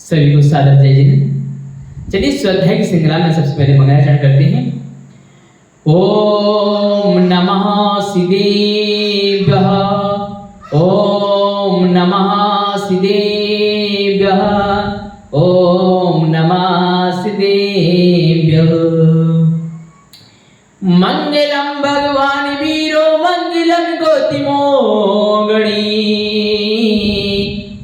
सभी को सादर जय जिन। चलिए स्वाध्याय की श्रृंखला में सबसे पहले मंगलाचरण करते हैं। ओम नमः सिद्धेभ्यः, ओम नमः सिद्धेभ्यः, ओम नमः सिद्धेभ्यः। मंगलम भगवान वीरो मंगलम गौतमो गणी,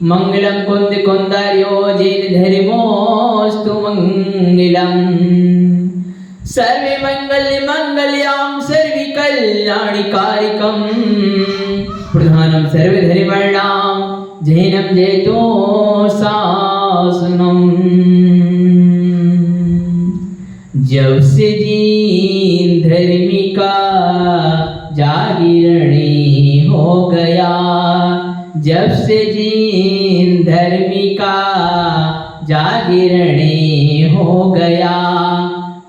मंगलम कुंद कुंदार्यो जैन धर्मोस्तु मंगलम। सर्वे मंगल मंगल्याम सर्वे कल्याणी कारकम, प्रधानम सर्वे धर्मवर्णाम जैनम जयतो शासनम। जब से जीन धर्मिका जागीरणी हो गया, जब से जीन धर्मिका जागीरणी हो गया,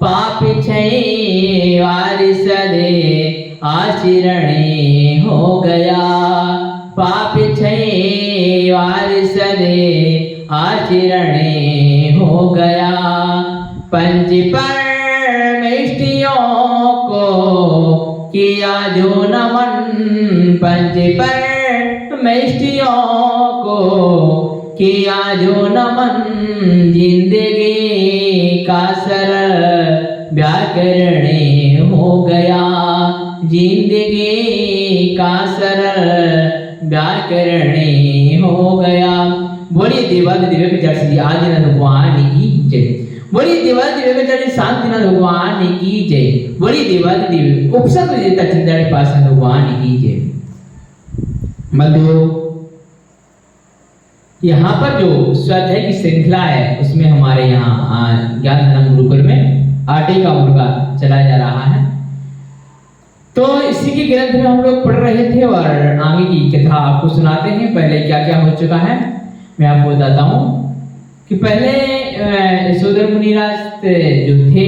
पाप क्षय वारिसदे आचरणी हो गया, पाप क्षय वारिसदे आचरणी हो गया। पंच परमेष्टियों को किया जो नमन, पंच परमेष्टियों को किया जो नमन, जिंदगी का सरल व्याकरणी हो गया, जिंदगी का सरल व्याकरणी हो गया। बोलिए देवादिदेव दिव्य जड़ श्री आदिनाथ भगवान की जय, बोलिए देवादिदेव दिव्य जड़ शांतिनाथ भगवान की जय, बोलिए देवादिदेव उपसर्ग विजेता चिंताड़ी पासन भगवान की जय। बंधुओं, यहाँ पर जो स्वाध्याय की श्रृंखला है उसमें हमारे यहाँ ज्ञान धर्म गुरुकुल में आटे का मुर्गा चलाया जा रहा है। तो इसी के ग्रंथ में हम लोग पढ़ रहे थे और आगे की कथा आपको सुनाते हैं। पहले क्या क्या हो चुका है मैं आपको बताता हूँ कि पहले यशोधर मुनिराज जो थे,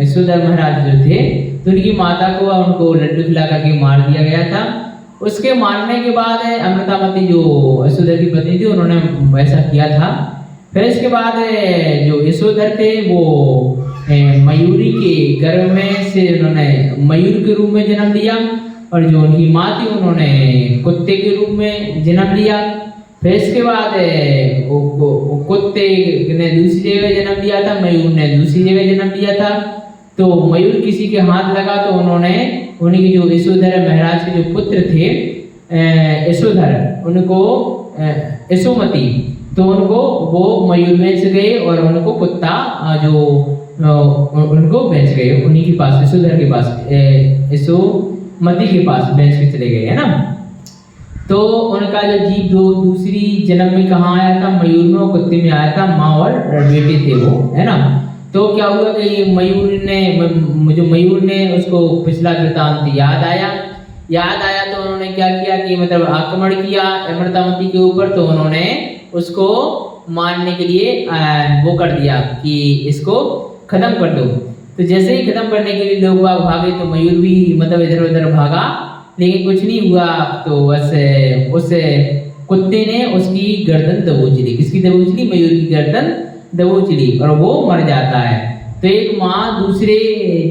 यशोधर महाराज जो थे, तो उनकी माता को उनको लड्डू खिला करके मार दिया गया था। उसके मारने के बाद अमृतावती जो यशोधर की पत्नी थी उन्होंने वैसा किया था। फिर इसके बाद जो यशोधर थे वो मयूरी के गर्भ में से उन्होंने मयूर के रूप में जन्म लिया, और जो उनकी माँ थी उन्होंने कुत्ते के रूप में जन्म लिया। फिर इसके बाद कुत्ते ने दूसरी जगह जन्म लिया था, मयूर ने दूसरी जगह जन्म लिया था। तो मयूर किसी के हाथ लगा तो उन्होंने उनकी जो यशोधर महाराज के जो पुत्र थे यशोधर, उनको यशोमती, तो उनको वो मयूर बेच गए और उनको कुत्ता जो उनको बेच गए उन्हीं के पास, यशोधर के पास, यशोमती के पास बेच के चले गए, है ना। तो उनका जो जीव दूसरी जन्म में कहाँ आया था, मयूर में और कुत्ते में आया था। माँ और बेटे थे वो, है ना। तो क्या हुआ कि मयूर ने उसको पिछला वृत्तांत याद आया तो उन्होंने क्या किया कि मतलब आक्रमण किया अमृतावती के ऊपर। तो उन्होंने उसको मारने के लिए वो कर दिया कि इसको खत्म कर दो। तो जैसे ही खत्म करने के लिए लोग भागे तो मयूर भी मतलब इधर उधर भागा, लेकिन कुछ नहीं हुआ। तो बस उस कुत्ते ने उसकी गर्दन दबोच ली। किसकी दबोच ली? मयूर की गर्दन दबोच ली और वो मर जाता है। तो एक माँ दूसरे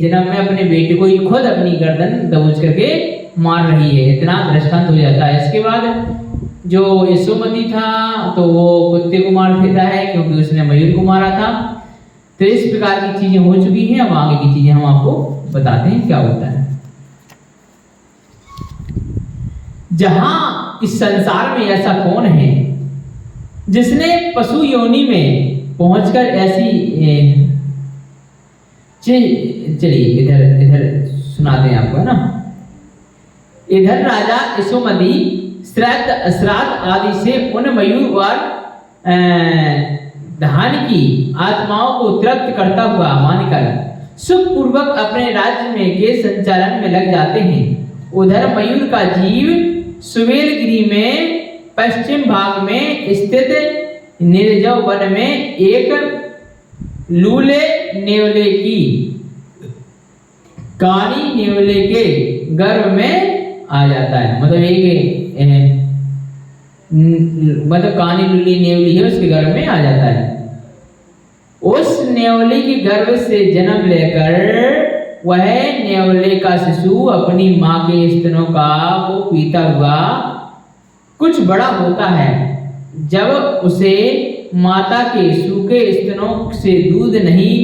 जन्म में अपने बेटे को ही खुद अपनी गर्दन दबोच करके मार रही है, इतना दृष्टांत हो जाता है। इसके बाद जो यशोमती था तो वो कुत्ते को मार देता है क्योंकि उसने मयूर को मारा था। तो इस प्रकार की चीजें हो चुकी हैं। अब आगे की चीजें हम आपको बताते हैं क्या होता है। जहां इस संसार में ऐसा कौन है जिसने पशु योनि में पहुंचकर ऐसी चलिए इधर सुना दें आपको, है ना। इधर राजा यशोमती श्राद्ध आदि से उन मयूर और धान की आत्माओं को तृप्त करता हुआ मानकर सुखपूर्वक अपने राज्य में के संचालन में लग जाते हैं। उधर मयूर का जीव सुमेरगिरी में पश्चिम भाग में स्थित निर्जव वन में एक लूले नेवले की कानी नेवले के गर्भ में आ जाता है। मतलब एक मतलब कानी लूली नेवली है उसके गर्भ में आ जाता है। उस नेवले के गर्भ से जन्म लेकर वह नेवले का शिशु अपनी माँ के स्तनों का वो पीता हुआ कुछ बड़ा होता है। जब उसे माता के सूखे स्तनों से दूध नहीं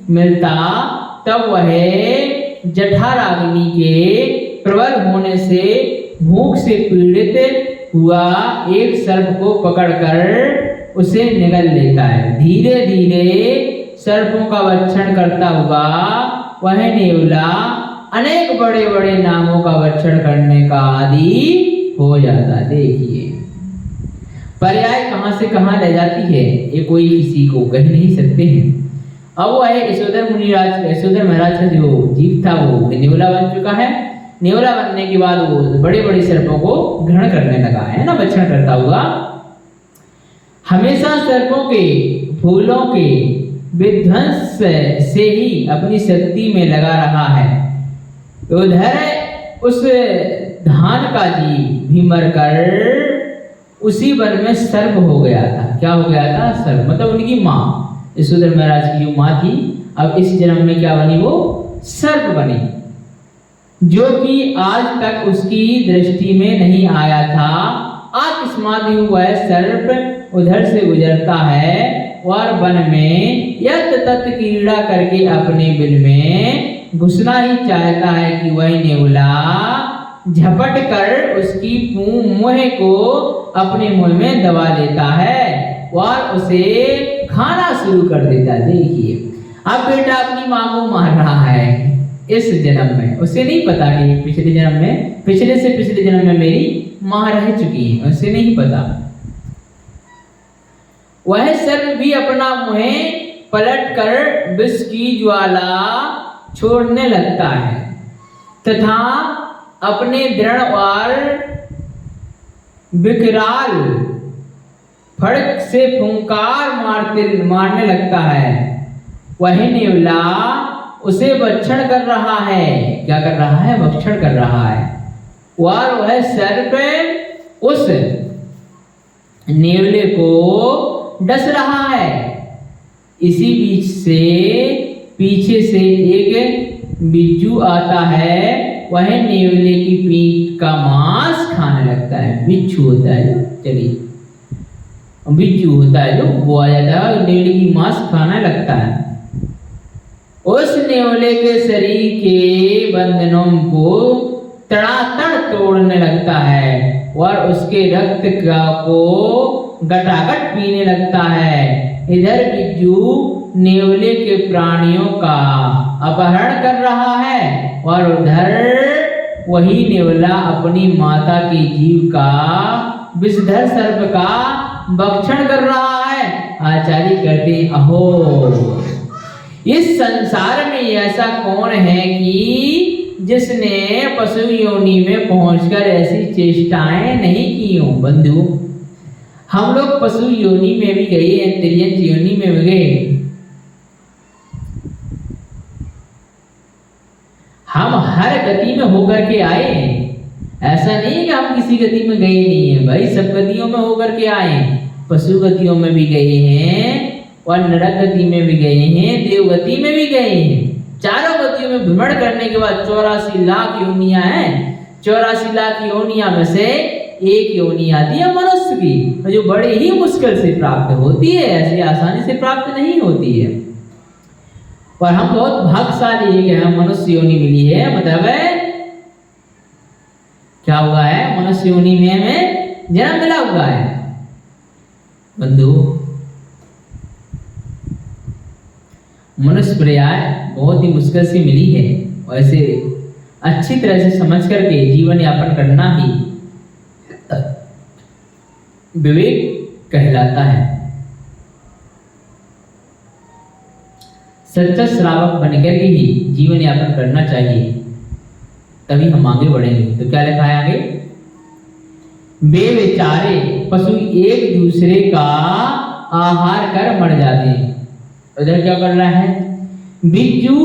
मिलता तब वह जठराग्नि के प्रबल होने से भूख से पीड़ित हुआ एक सर्प को पकड़कर उसे निगल लेता है। धीरे धीरे सर्पों का भक्षण करता हुआ वह नेवला अनेक बड़े बड़े नामों का भक्षण करने का आदी हो जाता है। देखिए पर्याय कहां से कहां ले जाती है ये कोई किसी को कह नहीं सकते हैं। अब वह यशोधर महाराज का जो जीव था वो नेवला बन चुका है। नेवला बनने के बाद वो बड़े बड़े सर्पों को ग्रहण करने लगा है ना, भक्षण करता हुआ। हमेशा सर्पों के फूलों के विध्वंस से ही अपनी शक्ति में लगा रहा है। उधर उस धान का जीव भी मरकर उसी वन में सर्प हो गया था। क्या हो गया था? सर्प। मतलब उनकी माँ यशोधर महाराज की जो माँ थी अब इस जन्म में क्या बनी? वो सर्प बनी, जो कि आज तक उसकी दृष्टि में नहीं आया था। अकस्मात ही वह सर्प उधर से गुजरता है और वन में यत तत क्रीड़ा करके अपने बिल में घुसना ही चाहता है कि वह नेवला झपट कर उसकी मुंह को अपने मुंह में दबा लेता है और उसे खाना शुरू कर देता है। देखिए अब बेटा अपनी माँ को मार रहा है इस जन्म में, उसे नहीं पता कि पिछले जन्म में, पिछले से पिछले जन्म में मेरी माँ रह चुकी है, उसे नहीं पता। वह सर्प भी अपना मुंह पलट कर विष की ज्वाला छोड़ने लगता है तथा अपने दृढ़ और विकराल फड़क से फुंकार मारने लगता है। वह नेवला उसे भक्षण कर रहा है। क्या कर रहा है? भक्षण कर रहा है। और वह सर्प उस नेवले को डस रहा है। इसी बीच से पीछे से एक बिच्छू आता है, वह नेवले की पीठ का मांस खाने लगता है। बिच्छू होता है जो, चलिए बिच्छू होता है जो वो आ जाता है और नेवले की मांस खाने लगता है। उस नेवले के शरीर के बंधनों को तड़ातड़ तोड़ने लगता है और उसके रक्त को गटागट पीने लगता है। इधर बिच्छू नेवले के प्राणियों का अपहरण कर रहा है और उधर वही नेवला अपनी माता के जीव का विषधर सर्प का भक्षण कर रहा है। आचार्य कहते अहो, इस संसार में ऐसा कौन है कि जिसने पशु योनि में पहुंचकर ऐसी चेष्टाएं नहीं की हो। बंधु, हम लोग पशु योनि में भी गए हैं, तिर्यक योनि में भी गए। हम हर गति में होकर के आए हैं। ऐसा नहीं है कि हम किसी गति में गए नहीं है भाई, सब गतियों में होकर के आए। पशु गतियों में भी गए हैं और नरक गति में भी गए हैं, देव गति में भी गए हैं। चारों गतियों में भ्रमण करने के बाद 84 लाख योनियां हैं। 84 लाख योनियां में से एक योनि आती है मनुष्य की, जो बड़े ही मुश्किल से प्राप्त होती है, ऐसी आसानी से प्राप्त नहीं होती है। और हम बहुत भाग्यशाली है कि हमें मनुष्य योनि मिली है। मतलब क्या हुआ है? मनुष्य योनि में हमें जन्म मिला हुआ है। बंधु, मनुष्य पर्याय बहुत ही मुश्किल से मिली है और इसे अच्छी तरह से समझ करके जीवन यापन करना ही विवेक कहलाता है। सच्चा श्रावक बनकर के ही जीवन यापन करना चाहिए, तभी हम आगे बढ़ेंगे। तो क्या लिखा है आगे? बेचारे पशु एक दूसरे का आहार कर मर जाते हैं। उधर क्या कर रहा है? बिच्छू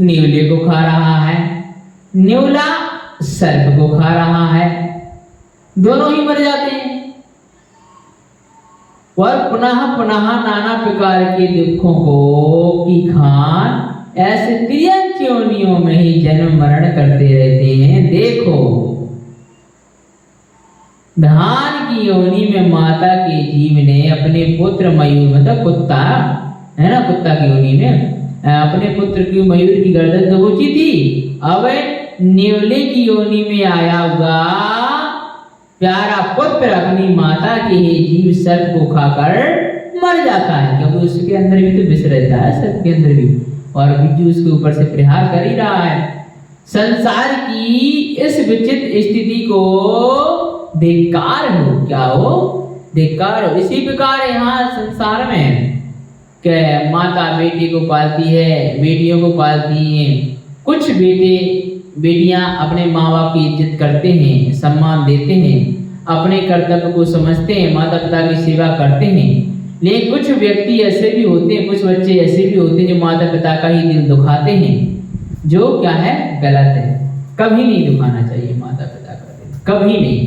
नेवले को खा रहा है, नेवला सर्प को खा रहा है, दोनों ही मर जाते हैं। और पुनः पुनः नाना प्रकार के दुखों को की खान ऐसे तिर्यक योनियों में ही जन्म मरण करते रहते हैं। देखो, धान की योनि में माता के जीव ने अपने पुत्र मयूर, मतलब कुत्ता है ना, कुत्ता की योनि में अपने पुत्र की मयूर की गर्दन दबोची थी। अब नेवले की योनि में आया हुआ प्यारा पुत्र अपनी माता के ही जीव सर्प को खाकर मर जाता है, क्योंकि उसके अंदर भी तो विष रहता है, सर्प के अंदर भी, और बिज्जू उसके ऊपर से प्रहार कर ही रहा है। संसार की इस विचित्र स्थिति को धिक्कार हो, क्या हो, धिक्कार हो। इसी प्रकार यहाँ संसार में के माता बेटी को पालती है, बेटियों को पालती हैं। कुछ बेटियां अपने माँ बाप की इज्जत करते हैं, सम्मान देते हैं, अपने कर्तव्य को समझते हैं, माता पिता की सेवा करते हैं। लेकिन कुछ व्यक्ति ऐसे भी होते हैं, कुछ बच्चे ऐसे भी होते हैं जो माता पिता का ही दिल दुखाते हैं, जो क्या है, गलत है। कभी नहीं दुखाना चाहिए माता पिता का दिल, कभी नहीं।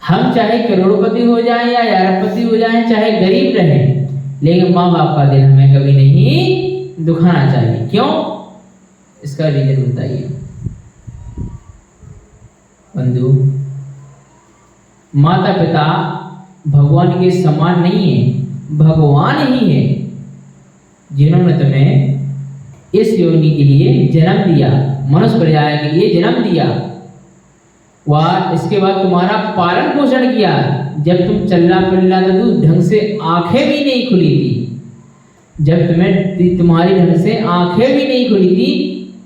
हम चाहे करोड़पति हो जाएं या अरबपति हो जाएं, चाहे गरीब रहें, लेकिन माँ बाप का दिल हमें कभी नहीं दुखाना चाहिए। क्यों? इसका रीजन बताइए बंधु। माता पिता भगवान के समान नहीं है, भगवान ही है जिन्होंने तुम्हें इस योनि के लिए जन्म दिया, मनुष्य प्रजाति के लिए जन्म दिया, और इसके बाद तुम्हारा पालन पोषण किया। जब तुम चलना फिरना तो ढंग से आंखें भी नहीं खुली थी, जब तुम्हारी ढंग से आंखें भी नहीं खुली थी,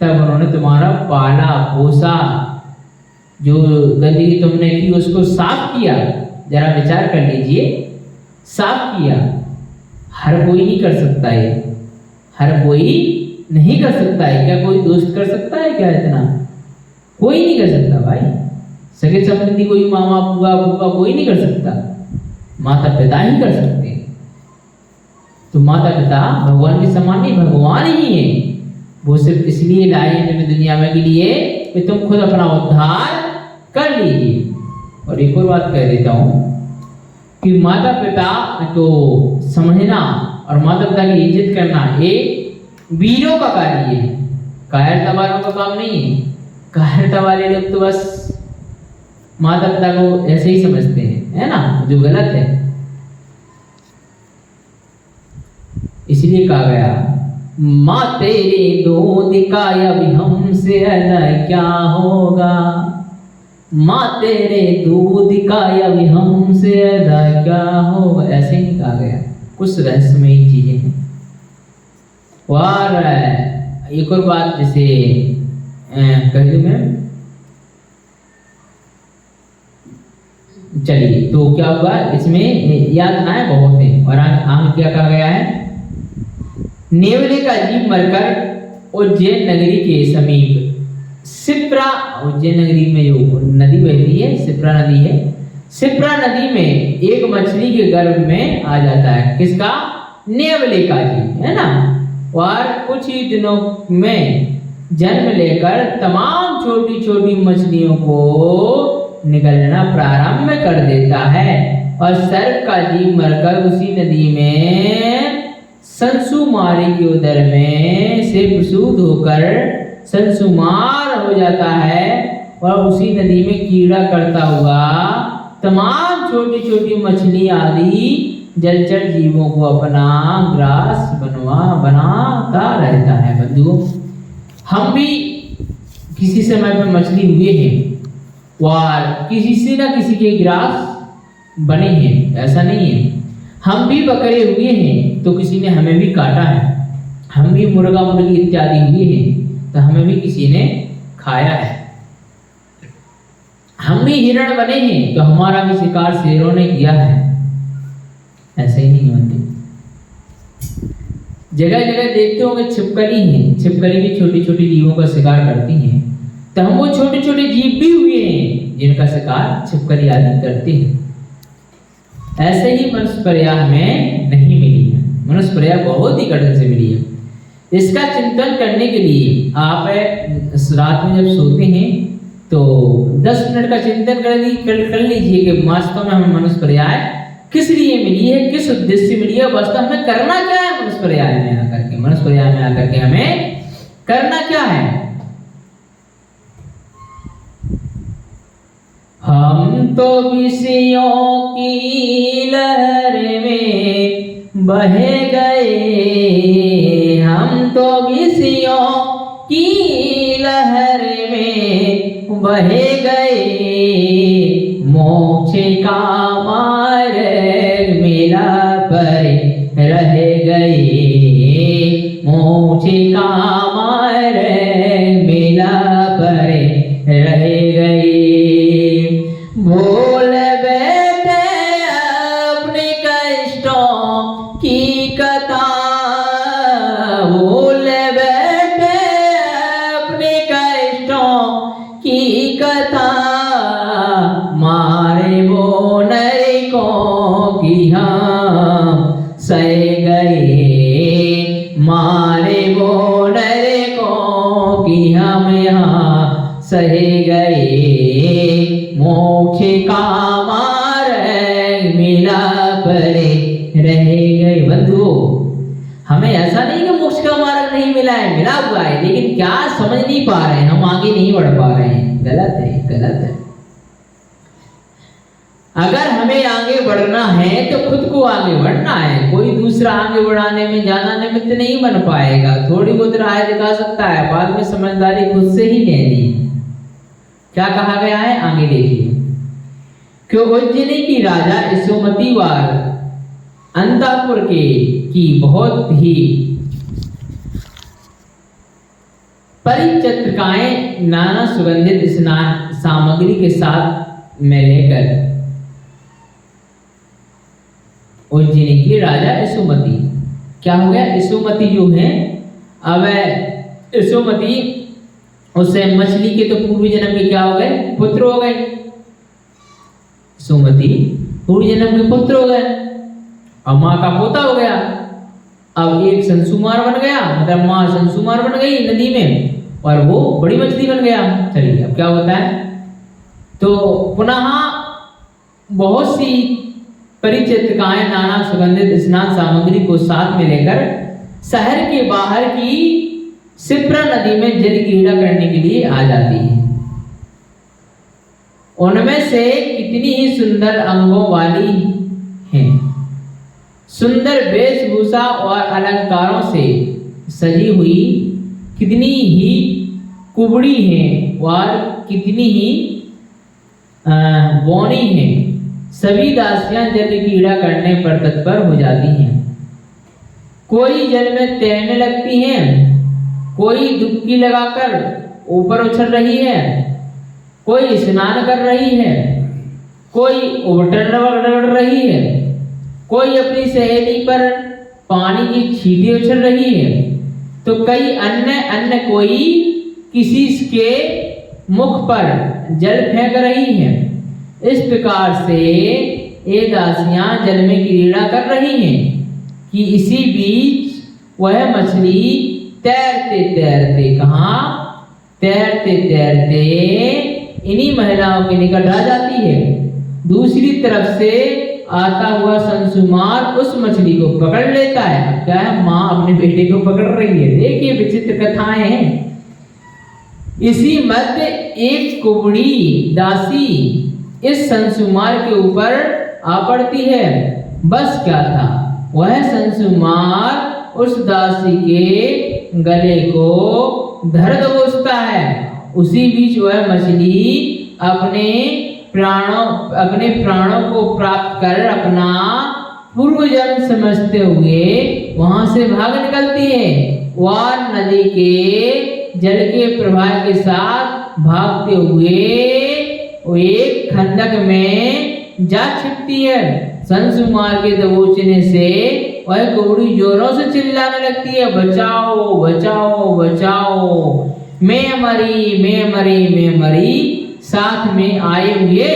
तब उन्होंने तुम्हारा पाला पोसा, जो गंदगी तुमने की उसको साफ किया। जरा विचार कर लीजिए, साफ किया। हर कोई नहीं कर सकता है, हर कोई नहीं कर सकता है। क्या कोई दोस्त कर सकता है क्या? इतना कोई नहीं कर सकता भाई। सगे संबंधी कोई मामा बुआ बुआ कोई नहीं कर सकता, माता पिता ही कर सकते हैं। तो माता पिता भगवान के समान नहीं, भगवान ही है। वो सिर्फ इसलिए लाए हैं तुम्हें दुनिया में के लिए कि तुम खुद अपना उद्धार कर लीजिए। और एक और बात कह देता हूँ कि माता पिता को समझना और माता पिता की इज्जत करना एक वीरों का कार्य है, कायरता वालों का काम नहीं है। कायरता वाले लोग तो बस माता पिता को ऐसे ही समझते हैं, है ना, जो गलत है। इसलिए कहा गया, माँ तेरे दूध का अभी हमसे अदा क्या होगा, माँ तेरे दूध का अभी हमसे अदा क्या होगा, ऐसे नहीं कहा गया। कुछ रहस्यमयी चीजें हैं। और एक और बात जैसे कह दूं मैं, चलिए, तो क्या हुआ इसमें, यातनाएं बहुत हैं। और आगे क्या कहा गया है, नेवले का जीव मरकर उज्जैन नगरी के समीप सिप्रा, उज्जैन नगरी में जो नदी बहती है सिप्रा नदी है, सिप्रा नदी में एक मछली के गर्भ में आ जाता है। किसका? नेवले का जीव, है ना। और कुछ ही दिनों में जन्म लेकर तमाम छोटी छोटी मछलियों को निकलना प्रारंभ कर देता है। और सर्प का जीव मरकर उसी नदी में संसुमारी के उदर में से प्रसूत होकर संसुमार हो जाता है। और उसी नदी में कीड़ा करता हुआ तमाम छोटी छोटी मछली आदि जलचर जीवों को अपना ग्रास बनाता रहता है। बंधुओं, हम भी किसी समय पर मछली हुए हैं और किसी से ना किसी के ग्रास बने हैं, ऐसा नहीं है। हम भी बकरे हुए हैं तो किसी ने हमें भी काटा है, हम भी मुर्गा मुर्गी इत्यादि हुए हैं तो हमें भी किसी ने खाया है। हम भी हिरण बने हैं तो हमारा भी शिकार शेरों ने किया है, ऐसे ही नहीं होते। जगह जगह देखते होंगे छिपकली है, छिपकली भी छोटी छोटी जीवों का शिकार करती हैं। तो हम वो छोटे छोटे जीव भी हुए हैं जिनका शिकार छिपकली आदि करते हैं। ऐसे ही मनुष्य प्रया हमें नहीं मिली है, मनुष्य प्रया बहुत ही कठिन से मिली है। इसका चिंतन करने के लिए आप रात में जब सोते हैं तो 10 मिनट का चिंतन कर लीजिए कि वास्तव में हमें मनुष्य प्रया किस लिए मिली है, किस उद्देश्य से मिली है, वास्तव हमें करना क्या है मनुष्य पर्याय में आकर के, मनुष्य पर्याय में आकर के हमें करना क्या है। हम तो विषयों की लहर में बह गए, हम तो विषयों की लहर में बह गए, मोक्ष का मार्ग मिला पर रह गए, मोक्ष का मार्ग मिला पर रह गए। भूल बैठे अपने कष्टों की कथा, भूल बैठे अपने कष्टों की कथा, मारे वो नरकों की हम सह गए, मारे वो नरकों की हम यहाँ सह गए, मोक्ष का मार्ग मिला पर रह गए। बंधुओं, हमें ऐसा नहीं कि मोक्ष का मार्ग नहीं मिला है, मिला हुआ है, लेकिन क्या समझ नहीं पा रहे हैं, हम आगे नहीं बढ़ पा रहे हैं। गलत है, गलत है। अगर हमें आगे बढ़ना है तो खुद को आगे बढ़ना है, कोई दूसरा आगे बढ़ाने में ज्यादा निमित्त नहीं बन पाएगा। थोड़ी बहुत राय दिखा सकता है, बाद में समझदारी खुद से ही लेनी है। क्या कहा गया है, आगे देखिए। कि उज्जैनी की राजा यशोमती वार अंतापुर की बहुत ही परिचित्राएं नाना सुगंधित स्नान सामग्री के साथ में लेकर उज्जैनी की राजा यशोमती, क्या हो गया, यशोमती जो है, अब यशोमती उससे मछली के तो पूर्व जन्म के क्या हो गए, पुत्र हो गए। सुमति पूर्व जन्म के पुत्र हो गए, अब माँ का पोता हो गया। अब एक संसुमार बन गया, मतलब माँ संसुमार बन गई नदी में और वो बड़ी मछली बन गया। चलिए अब क्या होता है, तो पुनः बहुत सी परिचित्राएं नाना सुगंधित स्नान सामग्री को साथ में लेकर शहर के बाहर की शिप्रा नदी में जल क्रीड़ा करने के लिए आ जाती है। उनमें से कितनी ही सुंदर अंगों वाली हैं, सुंदर वेशभूषा और अलंकारों से सजी हुई कितनी ही कुबड़ी हैं और कितनी ही बौनी हैं। सभी दासियां जल क्रीड़ा करने पर तत्पर हो जाती हैं। कोई जल में तैरने लगती हैं, कोई डुबकी लगाकर ऊपर उछल रही है, कोई स्नान कर रही है, कोई उबटन रगड़ रही है, कोई अपनी सहेली पर पानी की छींटे उछल रही है, तो कई अन्य कोई किसी के मुख पर जल फेंक रही है। इस प्रकार से ये दासियां जल में क्रीड़ा कर रही हैं कि इसी बीच वह मछली तैरते तैरते, कहाँ, तैरते तैरते इन्हीं महिलाओं के निकट आ जाती है। दूसरी तरफ से आता हुआ संसुमार उस मछली को पकड़ लेता है। क्या है, माँ अपने बेटे को पकड़ रही है। देखिए विचित्र कथाएं हैं। इसी मध्य एक कुबड़ी दासी इस संसुमार के ऊपर आ पड़ती है। बस क्या था, वह संसुमार उस दासी के गले को धर दबोचता है। उसी बीच वह मछली अपने प्राणों को प्राप्त कर अपना पूर्व जन्म समझते हुए वहां से भाग निकलती है। वह नदी के जल के प्रवाह के साथ भागते हुए वो एक खंडक में जा छिपती है। संसुमार के दबोचने से वह कुबड़ी जोरों से चिल्लाने लगती है, बचाओ बचाओ बचाओ, मैं मरी मैं मरी मैं मरी। साथ में आए हुए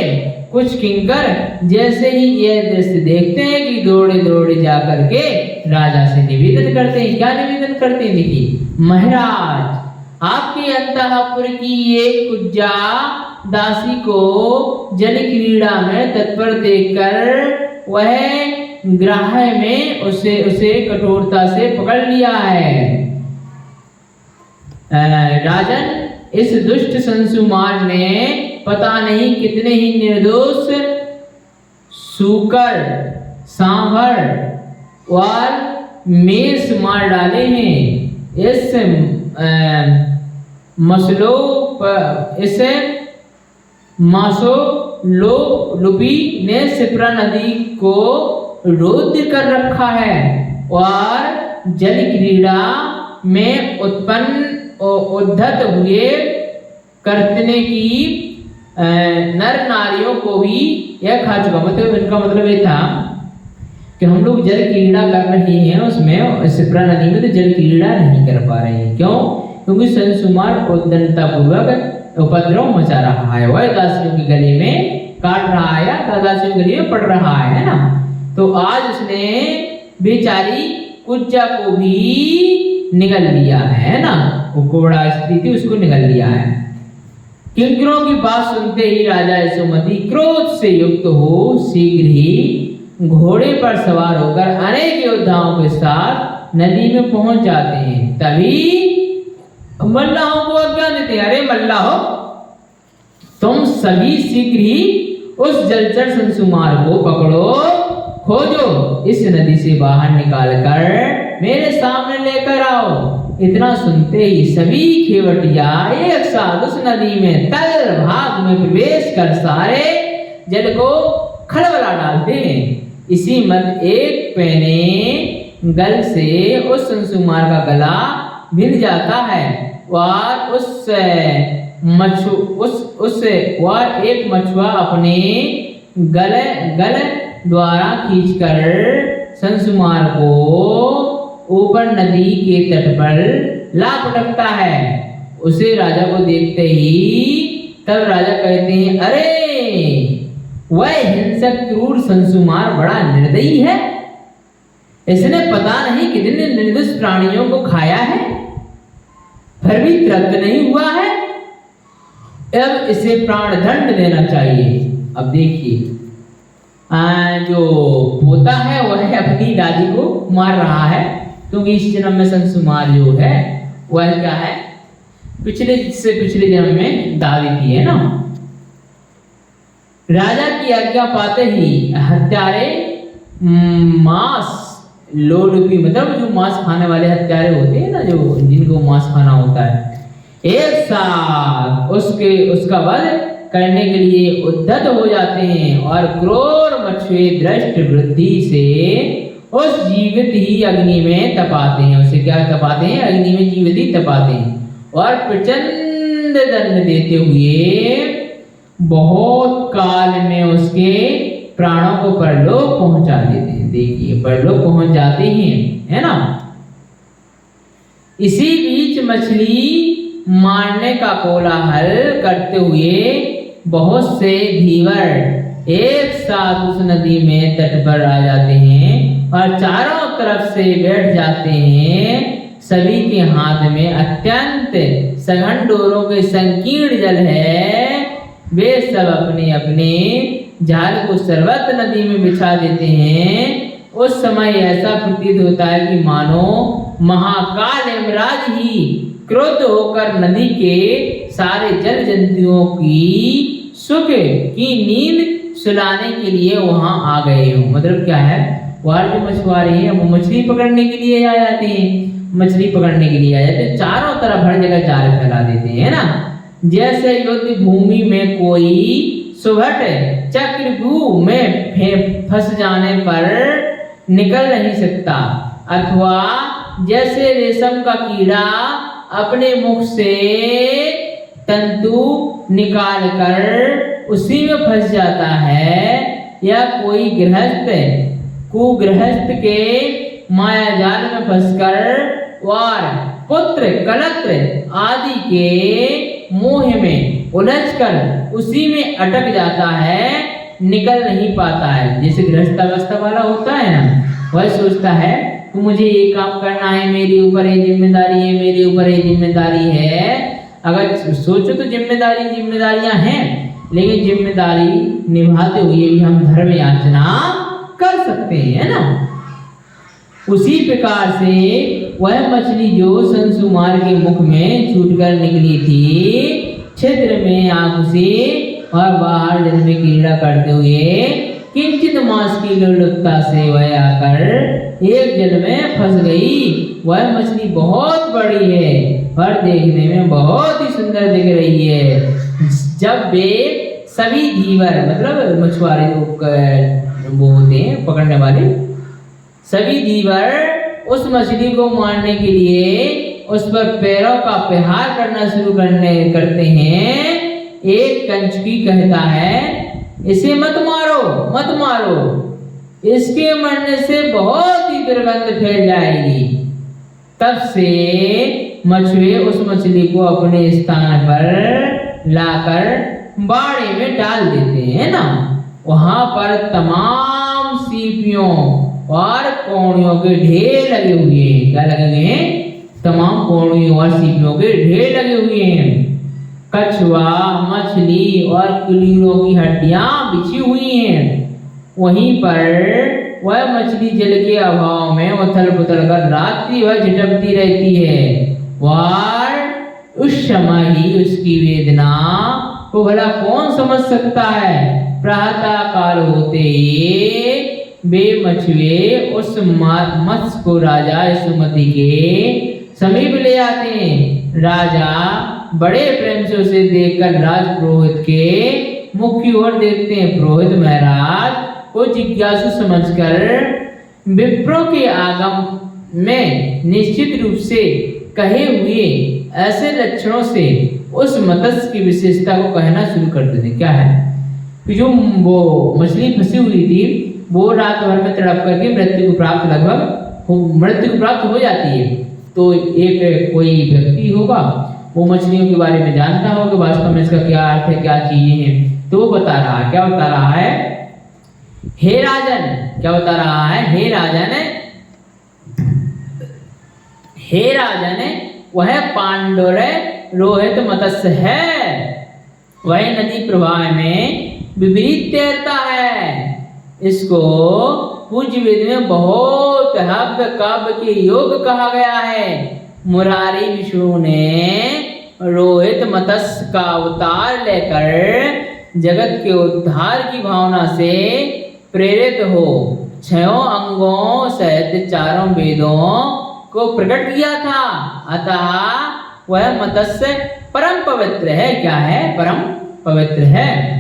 कुछ किंकर जैसे ही यह दृश्य देखते हैं कि दौड़े दौड़े जा करके राजा से निवेदन करते हैं। क्या निवेदन करते हैं, देखिए, महाराज, आपके अंतःपुर की एक कुज्जा दासी को जल क्रीड़ा में तत्पर देखकर वह ग्राह में उसे कठोरता से पकड़ लिया है। राजन, इस दुष्ट संसुमार ने पता नहीं कितने ही निर्दोष सूकर, सांभर और मेष मार डाले हैं। इस मासोलुपी ने सिप्रा नदी को रोध कर रखा है और जल क्रीड़ा में उद्धत हुए करतने की नर नारियों को भी यह खा चुका। मतलब इनका मतलब ये था कि हम लोग जल क्रीड़ा कर रहे हैं, उसमें सिप्रा नदी में तो जल क्रीड़ा नहीं कर पा रहे हैं। क्यों? क्योंकि संसुमार उद्दंडता पूर्वक उपद्रव मचा रहा है, वह दासियों के गले में काट रहा है या दासियों के गले में पड़ रहा है ना। तो आज उसने बेचारी कुज्जा को भी निगल लिया है ना, वो कोबड़ा स्त्री थी उसको निगल लिया है। किंकरों की बात सुनते ही राजा यशोमती क्रोध से युक्त हो शीघ्र ही घोड़े पर सवार होकर अनेक योद्धाओं के साथ नदी में पहुंच जाते हैं। तभी मल्लाहों को आज्ञा देते हैं, अरे मल्लाहो, तुम सभी शीघ्र ही उस जलचर संसुमार को पकड़ो, खोजो, इस नदी से बाहर निकाल कर मेरे सामने लेकर आओ। इतना सुनते ही सभी खेवटिया एक साथ उस नदी में तल भाग में प्रवेश कर सारे जल को खलबला डालते हैं। इसी मध्य एक पैने गल से उस संसुमार का गला भिन जाता है और एक मछुआ अपने गल द्वारा खींचकर संसुमार को ऊपर नदी के तट पर ला पटकता है। उसे राजा को देखते ही तब राजा कहते हैं, अरे वह हिंसक क्रूर संसुमार बड़ा निर्दयी है, इसने पता नहीं कितने निर्दोष प्राणियों को खाया है, फिर भी तृप्त नहीं हुआ है। अब इसे प्राण दंड देना चाहिए। अब देखिए, जो पोता है वह अपनी दादी को मार रहा है, क्योंकि इस जन्म में संसुमार जो है वह क्या है, पिछले जन्म में दादी थी, है ना। राजा की आज्ञा पाते ही हत्यारे मांस लोडुपी, मतलब जो मांस खाने वाले हत्यारे होते हैं ना, जो जिनको मांस खाना होता है, एक साथ उसका वध करने के लिए उद्धत हो जाते हैं और क्रूर मछुए दृष्ट वृद्धि से उस जीवित ही अग्नि में तपाते हैं। उसे क्या तपाते हैं? अग्नि में जीवित ही तपाते हैं और प्रचंड दंड देते हुए बहुत काल में उसके प्राणों को परलोक पहुंचा देते हैं। देखिए, परलोक पहुंच जाते हैं, है ना। इसी बीच मछली मारने का कोलाहल करते हुए बहुत से धीवर एक साथ उस नदी में तट पर आ जाते हैं और चारों तरफ से बैठ जाते हैं। सभी के हाथ में अत्यंत सघन डोरों के संकीर्ण जल है। वे सब अपने अपने जाल को सर्वत्र नदी में बिछा देते हैं। उस समय ऐसा प्रतीत होता है कि मानो महाकाल यमराज ही क्रोध होकर नदी के सारे जल जंतुओं की सुख की नींद सुलाने के लिए वहां आ गए हो। मतलब क्या है, वहां जो मछुआरे हैं वो मछली पकड़ने के लिए आ जाते हैं, मछली पकड़ने के लिए आ जाते हैं, चारों तरफ हर जगह जाल फैला देते हैं, है ना। जैसे युद्ध भूमि में कोई सुभट चक्रव्यूह में फंस जाने पर निकल नहीं सकता, अथवा जैसे रेशम का कीड़ा अपने मुख से तंतु निकाल कर उसी में फंस जाता है, या कोई कुगृहस्थ के माया जाल में फंसकर और पुत्र कलत्र आदि के मोह में उलझकर उसी में अटक जाता है, निकल नहीं पाता है। जैसे गृहस्थावस्था वाला होता है ना, वह सोचता है कि मुझे ये काम करना है, मेरे ऊपर ये जिम्मेदारी है, मेरे ऊपर ये जिम्मेदारी है। अगर सोचो तो जिम्मेदारियां हैं, लेकिन जिम्मेदारी निभाते हुए भी हम धर्म याचना कर सकते हैं, है ना। उसी प्रकार से वह मछली जो संसुमार के मुख में छूटकर निकली थी, छिद्र में आंख से और बाहर जल में क्रीड़ा करते हुए किंचित मांस की लोलुपता से वह आकर एक जल में फंस गई। वह मछली बहुत बड़ी है और देखने में बहुत ही सुंदर दिख रही है। जब वे सभी धीवर मतलब मछुआरे वो होते हैं पकड़ने वाले, सभी धीवर उस मछली को मारने के लिए उस पर पैरों का प्रहार करना शुरू करते हैं। एक कंचुकी कहता है, इसे मत मारो, मत मारो, इसके मरने से बहुत ही दुर्गंध फैल जाएगी। तब से मछुए उस मछली को अपने स्थान पर लाकर बाड़े में डाल देते हैं ना। वहां पर तमाम सीपियों और कौड़ियों के ढेर लगे हुए हैं। क्या लगे हुए हैं? तमाम कौड़ियों और सीपियों के ढेर लगे हुए हैं। कछुआ, मछली और कुलीरों की हड्डियां बिछी हुई हैं। वहीं पर वह मछली जल के अभाव में उथल पुथल कर रात्रि भर झटकती रहती है। और उस समय ही उसकी वेदना को भला कौन समझ सकता है। प्रातः काल होते ही वे मछुए उस मत्स्य को राजा यशोमती के समीप ले आते हैं। राजा बड़े प्रेम से उसे देखकर राज पुरोहित के मुख की ओर देखते हैं। पुरोहित महाराज को जिज्ञासु समझकर विप्रों के आगम में निश्चित रूप से कहे हुए ऐसे लक्षणों से उस मत्स्य की विशेषता को कहना शुरू कर देते। क्या है कि जो वो मछली फंसी हुई थी वो रात भर में तड़प करके मृत्यु को प्राप्त हो जाती है। तो एक कोई व्यक्ति होगा, वो मछलियों के बारे में जानता होगा कि वास्तव में इसका क्या अर्थ है, क्या चीजें हैं। तो वो बता रहा है, क्या बता रहा है? हे राजन, क्या बता रहा है? हे राजन, वह पांडुर रोहित मत्स्य है। वह नदी प्रवाह में विपरीत तैरता है। इसको पूज्य वेद में बहुत हव्य काव्य के योग कहा गया है। मुरारी विष्णु ने रोहित मत्स्य का अवतार लेकर जगत के उद्धार की भावना से प्रेरित हो 6 अंगों सहित 4 वेदों को प्रकट किया था। अतः वह मत्स्य परम पवित्र है। क्या है? परम पवित्र है,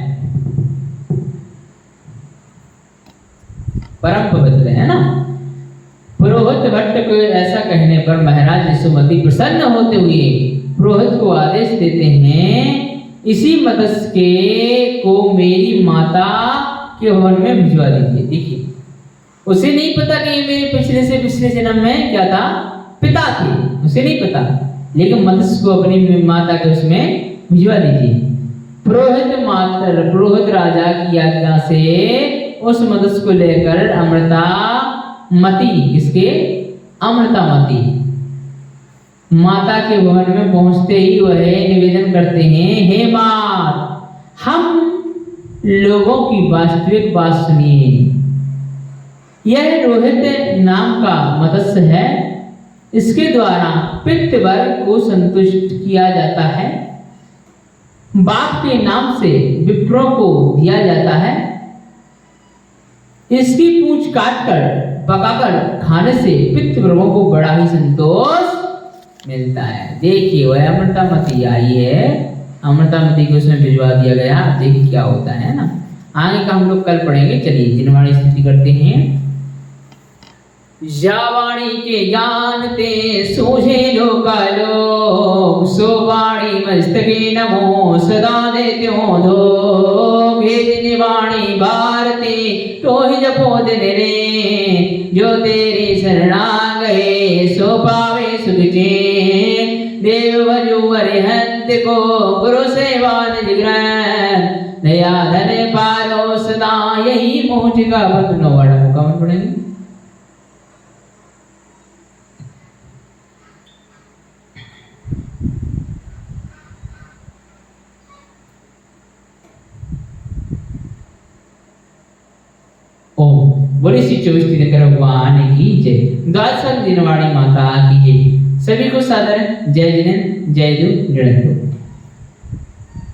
परम पवित्र है ना। पुरोहित भट्ट को ऐसा कहने पर महाराज यशोमती प्रसन्न होते हुए पुरोहित को आदेश देते हैं, इसी मत्स्य के को मेरी माता के भवन में भिजवा दीजिए। देखिए, उसे नहीं पता कि ये मेरे पिछले जन्म में क्या था, पिता थे, उसे नहीं पता, लेकिन मत्स्य को अपनी माता के उसमें भिजवा दीजिए। पुरोहित राजा की आज्ञा से उस मत्स्य को लेकर अमृतामती, किसके? अमृतामती माता के भवन में पहुंचते ही वह निवेदन करते हैं, हे मात, हम लोगों की वास्तविक बात सुनिए। यह रोहित नाम का मत्स्य है। इसके द्वारा पित्त वर्ग को संतुष्ट किया जाता है। बाप के नाम से विप्रों को दिया जाता है। इसकी पूंछ काटकर पकाकर खाने से पित्त वर्गों को बड़ा ही संतोष मिलता है। देखिए, वह अमृतामती आई है, अमृतामती को उसमें भिजवा दिया गया। देखिए क्या होता है ना। आगे का हम लोग कल पढ़ेंगे। चलिए जिनवाणी स्थिति करते हैं। जावाणी के जानते सूझे लोकालोक, सो वाणी मस्तके नमो सदा देत्यो दो। भेजने वाणी भारती तो ही जपो दिन रे, जो तेरी शरणा गए सो पावे सुख चैन। देव भजो अरिहंत को गुरु सेवा निज ग्रहण, दया धन पालो सदा यही मोक्ष का पथ। नौवाड़ा मुकाम पढ़ेंगे। ओम बोली श्री 24 तीर्थंकर भगवान की जय। द्वादश दिनवाणी माता की जय। सभी को सादर जय जिनेन्द्र, जय दु निरंतर।